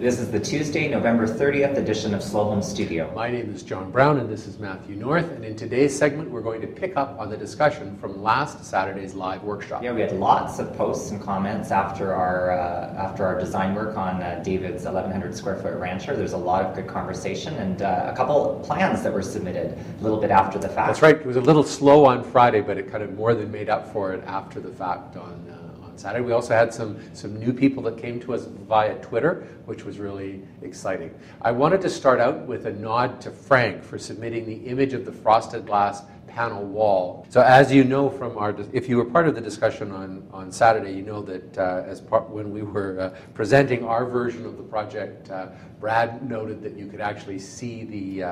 This is the Tuesday, November 30th edition of Slow Home Studio. My name is John Brown and this is Matthew North, and in today's segment we're going to pick up on the discussion from last Saturday's live workshop. Yeah, we had lots of posts and comments after our design work on David's 1,100 square foot rancher. There's a lot of good conversation and a couple plans that were submitted a little bit after the fact. That's right. It was a little slow on Friday, but it kind of more than made up for it after the fact on Saturday. We also had some new people that came to us via Twitter, which was really exciting. I wanted to start out with a nod to Frank for submitting the image of the frosted glass panel wall. So as you know from if you were part of the discussion on Saturday, you know that when we were presenting our version of the project, Brad noted that you could actually see the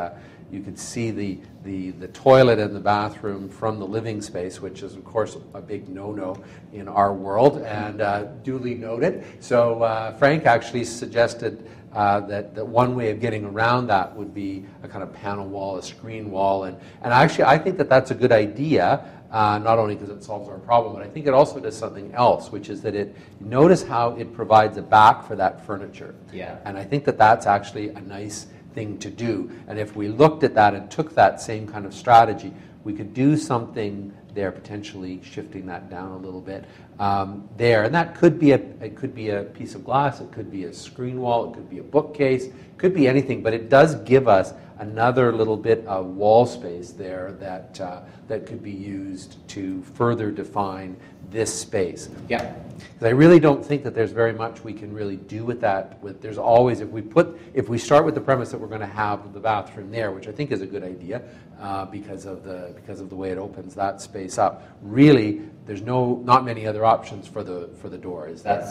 toilet and the bathroom from the living space, which is of course a big no-no in our world, and duly noted. So Frank actually suggested that one way of getting around that would be a kind of panel wall, a screen wall, and actually I think that that's a good idea, not only because it solves our problem, but I think it also does something else, which is that notice how it provides a back for that furniture. Yeah. And I think that that's actually a nice thing to do. And if we looked at that and took that same kind of strategy, we could do something there, potentially shifting that down a little bit there. And that could be it could be a piece of glass, it could be a screen wall, it could be a bookcase, it could be anything, but it does give us another little bit of wall space there that could be used to further define this space. Yeah. Because I really don't think that there's very much we can really do with that. There's always, if we start with the premise that we're going to have the bathroom there, which I think is a good idea because of the way it opens that space up. Really, there's not many other options for the door.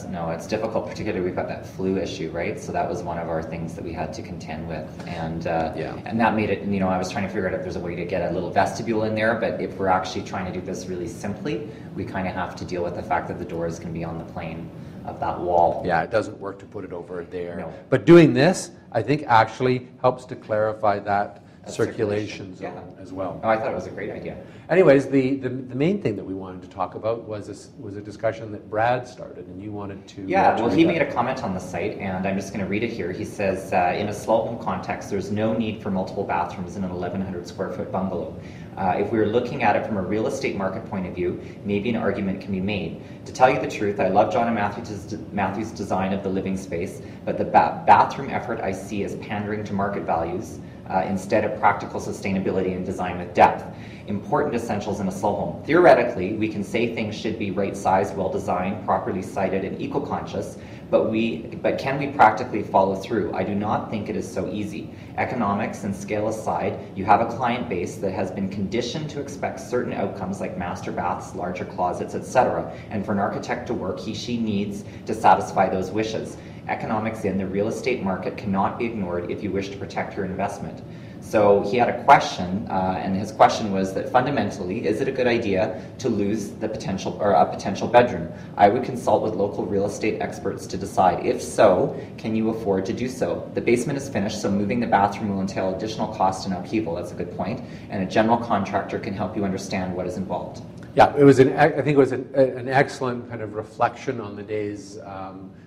No, it's difficult. Particularly, we've got that flue issue, right? So that was one of our things that we had to contend with, and that made it. I was trying to figure out if there's a way to get a little vestibule in there, but if we're actually trying to do this really simply, we kind of have to deal with the fact that the doors can be on the plane of that wall. Yeah, it doesn't work to put it over there. No. But doing this, I think, actually helps to clarify that circulation zone as well. Oh, I thought it was a great idea. Anyways, the main thing that we wanted to talk about was a discussion that Brad started, and you wanted to... Yeah, well, he made a comment on the site, and I'm just going to read it here. He says, in a slow home context, there's no need for multiple bathrooms in an 1,100 square foot bungalow. If we were looking at it from a real estate market point of view, maybe an argument can be made. To tell you the truth, I love John and Matthew's design of the living space, but the bathroom effort I see as pandering to market values instead of practical sustainability and design with depth. Important essentials in a slow home. Theoretically, we can say things should be right-sized, well-designed, properly sited, and eco-conscious, but can we practically follow through? I do not think it is so easy. Economics and scale aside, you have a client base that has been conditioned to expect certain outcomes like master baths, larger closets, etc. And for an architect to work, she needs to satisfy those wishes. Economics in the real estate market cannot be ignored if you wish to protect your investment. So he had a question, and his question was that fundamentally, is it a good idea to lose a potential bedroom? I would consult with local real estate experts to decide. If so, can you afford to do so? The basement is finished, so moving the bathroom will entail additional cost and upheaval. That's a good point. And a general contractor can help you understand what is involved. Yeah, I think it was an excellent kind of reflection on the day's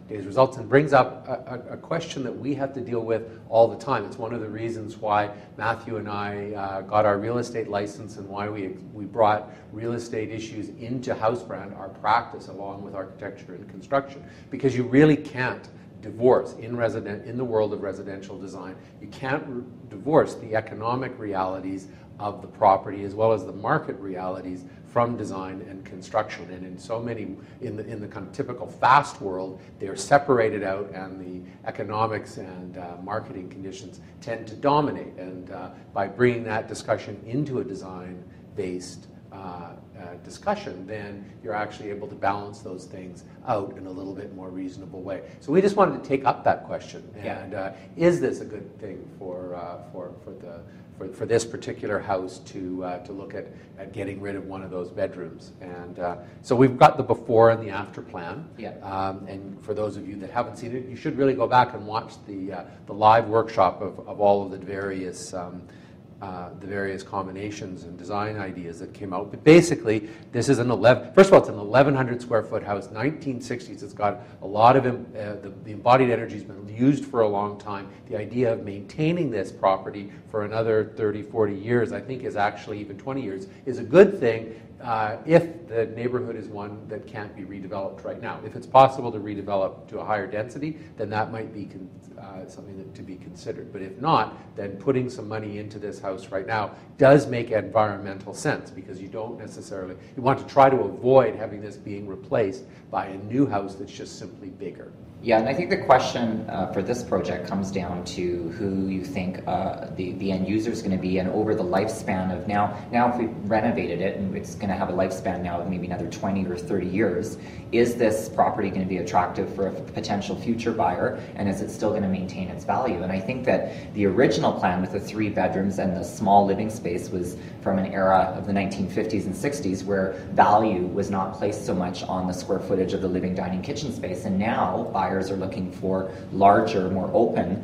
results, and brings up a question that we have to deal with all the time. It's one of the reasons why Matthew and I got our real estate license, and why we brought real estate issues into Housebrand, our practice, along with architecture and construction, because you really can't divorce in the world of residential design. You can't divorce the economic realities of the property as well as the market realities from design and construction. And in so many, in the kind of typical fast world, they're separated out, and the economics and marketing conditions tend to dominate. And by bringing that discussion into a design-based discussion, then you're actually able to balance those things out in a little bit more reasonable way. So we just wanted to take up that question, and is this a good thing for this particular house to look at getting rid of one of those bedrooms? And so we've got the before and the after plan. Yeah. And for those of you that haven't seen it, you should really go back and watch the live workshop of all of the various the various combinations and design ideas that came out. But basically, this is first of all, it's an 1,100 square foot house, 1960s. It's got a lot of, the embodied energy has been used for a long time. The idea of maintaining this property for another 30, 40 years, I think is actually even 20 years, is a good thing if the neighborhood is one that can't be redeveloped right now. If it's possible to redevelop to a higher density, then that might be something to be considered. But if not, then putting some money into this house right now does make environmental sense, because you don't necessarily, you want to try to avoid having this being replaced by a new house that's just simply bigger. Yeah, and I think the question for this project comes down to who you think the end user is going to be, and over the lifespan of now if we renovated it and it's going to have a lifespan now of maybe another 20 or 30 years, is this property going to be attractive for a potential future buyer, and is it still going to maintain its value? And I think that the original plan with the 3 bedrooms and the small living space was from an era of the 1950s and 60s where value was not placed so much on the square footage of the living, dining, kitchen space, and now buyers are looking for larger, more open,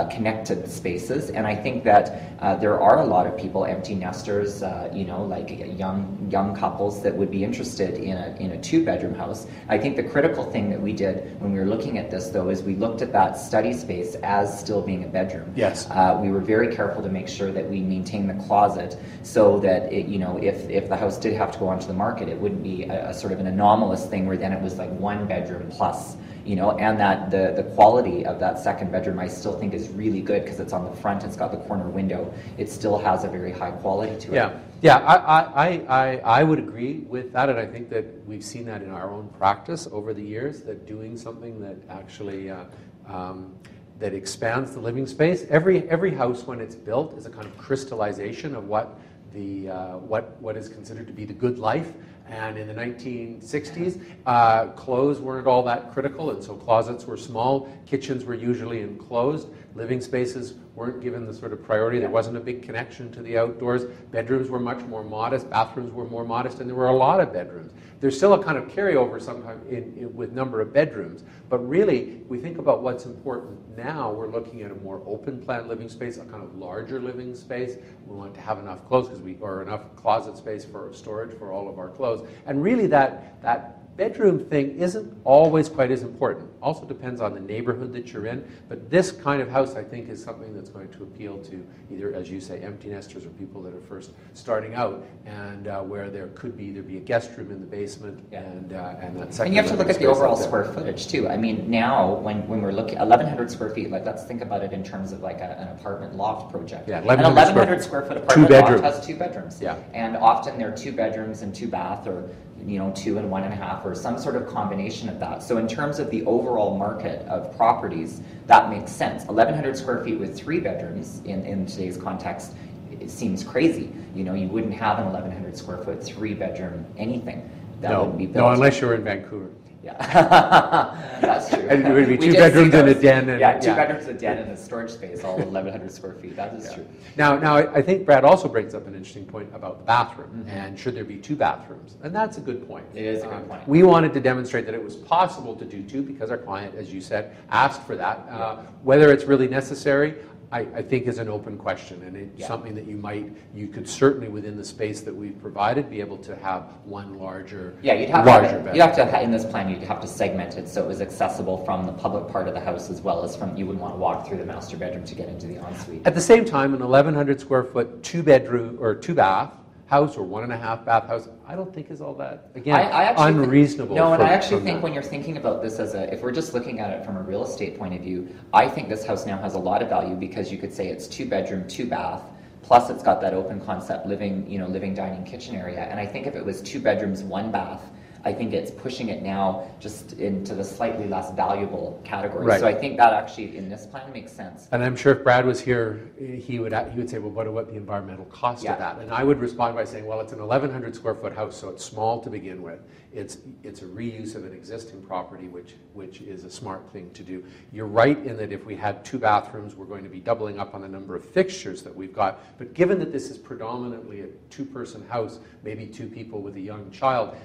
connected spaces. And I think that there are a lot of people, empty nesters, like young couples that would be interested in a 2-bedroom house. I think the critical thing that we did when we were looking at this, though, is we looked at that study space as still being a bedroom. Yes. We were very careful to make sure that we maintain the closet so that if the house did have to go onto the market, it wouldn't be a sort of an anomalous thing where then it was like 1 bedroom plus. And that the quality of that 2nd bedroom I still think is really good because it's on the front, it's got the corner window, it still has a very high quality to it. Yeah, I would agree with that, and I think that we've seen that in our own practice over the years, that doing something that actually that expands the living space. Every house when it's built is a kind of crystallization of what is considered to be the good life. And in the 1960s, clothes weren't all that critical, and so closets were small, kitchens were usually enclosed, living spaces weren't given the sort of priority, there wasn't a big connection to the outdoors, bedrooms were much more modest, bathrooms were more modest, and there were a lot of bedrooms. There's still a kind of carryover sometimes with number of bedrooms, but really, we think about what's important now, we're looking at a more open plan living space, a kind of larger living space. We want to have enough clothes or enough closet space for storage for all of our clothes. And really that bedroom thing isn't always quite as important. Also depends on the neighborhood that you're in, but this kind of house I think is something that's going to appeal to either, as you say, empty nesters or people that are first starting out, and where there could either be a guest room in the basement and that second. And you have to look at the overall square footage too. I mean, now when we're looking 1,100 square feet, like let's think about it in terms of like an apartment loft project. Yeah, an 1,100 square foot apartment loft has 2 bedrooms. Yeah. And often they're 2 bedrooms and 2 bath, or 2 and 1.5, or some sort of combination of that. So in terms of the overall market of properties, that makes sense. 1,100 square feet with 3 bedrooms in today's context, it seems crazy. You wouldn't have an 1,100 square foot 3-bedroom anything. That wouldn't be built. No, unless you're in Vancouver. Yeah, that's true. And it would be 2 bedrooms and a den. And 2 bedrooms, a den, and a storage space, all 1,100 square feet. That is true. Now, I think Brad also brings up an interesting point about the bathroom, and should there be 2 bathrooms? And that's a good point. It is a good point. We wanted to demonstrate that it was possible to do 2 because our client, as you said, asked for that. Whether it's really necessary, I think is an open question, and it's something that you could certainly, within the space that we've provided, be able to have one larger. Yeah, you'd have to in this plan, you'd have to segment it so it was accessible from the public part of the house as well as from, you wouldn't want to walk through the master bedroom to get into the ensuite. At the same time, an 1,100 square foot 2-bedroom or 2-bath house or 1.5 bath house, I don't think is all that, again, unreasonable. And I actually think when you're thinking about this if we're just looking at it from a real estate point of view, I think this house now has a lot of value because you could say it's 2-bedroom, 2-bath, plus it's got that open concept living, dining, kitchen area. And I think if it was 2 bedrooms, 1 bath, I think it's pushing it now just into the slightly less valuable category. Right. So I think that actually in this plan makes sense. And I'm sure if Brad was here, he would say, well, what about the environmental cost of that? And I would respond by saying, well, it's an 1,100 square foot house, so it's small to begin with. It's a reuse of an existing property, which is a smart thing to do. You're right in that if we had 2 bathrooms, we're going to be doubling up on the number of fixtures that we've got. But given that this is predominantly a 2-person house, maybe 2 people with a young child,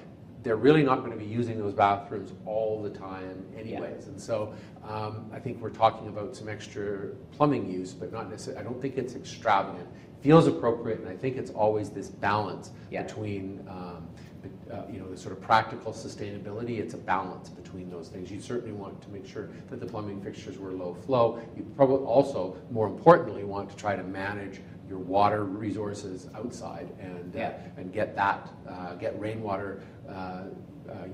they're really not going to be using those bathrooms all the time anyways. And so I think we're talking about some extra plumbing use, but not necessarily, I don't think it's extravagant. It feels appropriate, and I think it's always this balance between the sort of practical sustainability. It's a balance between those things. You certainly want to make sure that the plumbing fixtures were low flow. You probably also, more importantly, want to try to manage your water resources outside and get that get rainwater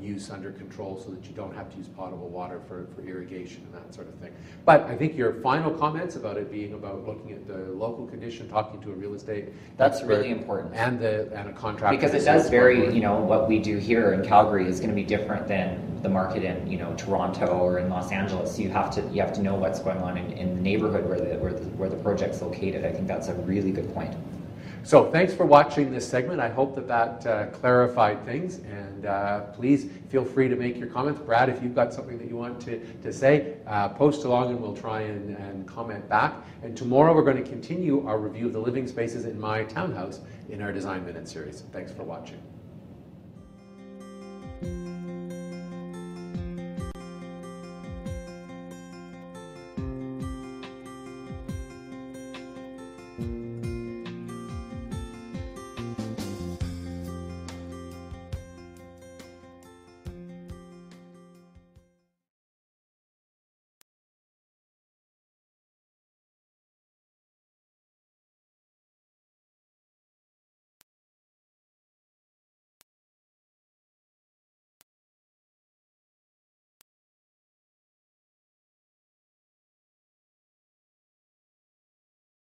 use under control so that you don't have to use potable water for irrigation and that sort of thing. But I think your final comments about it being about looking at the local condition, talking to a real estate that's really important, and a contractor, because it does vary. What we do here in Calgary is going to be different than the market in Toronto or in Los Angeles. You have to know what's going on in the neighborhood where the project's located. I think that's a really good point. So thanks for watching this segment. I hope that clarified things, and please feel free to make your comments. Brad, if you've got something that you want to say, post along and we'll try and comment back. And tomorrow we're going to continue our review of the living spaces in my townhouse in our Design Minute series. Thanks for watching.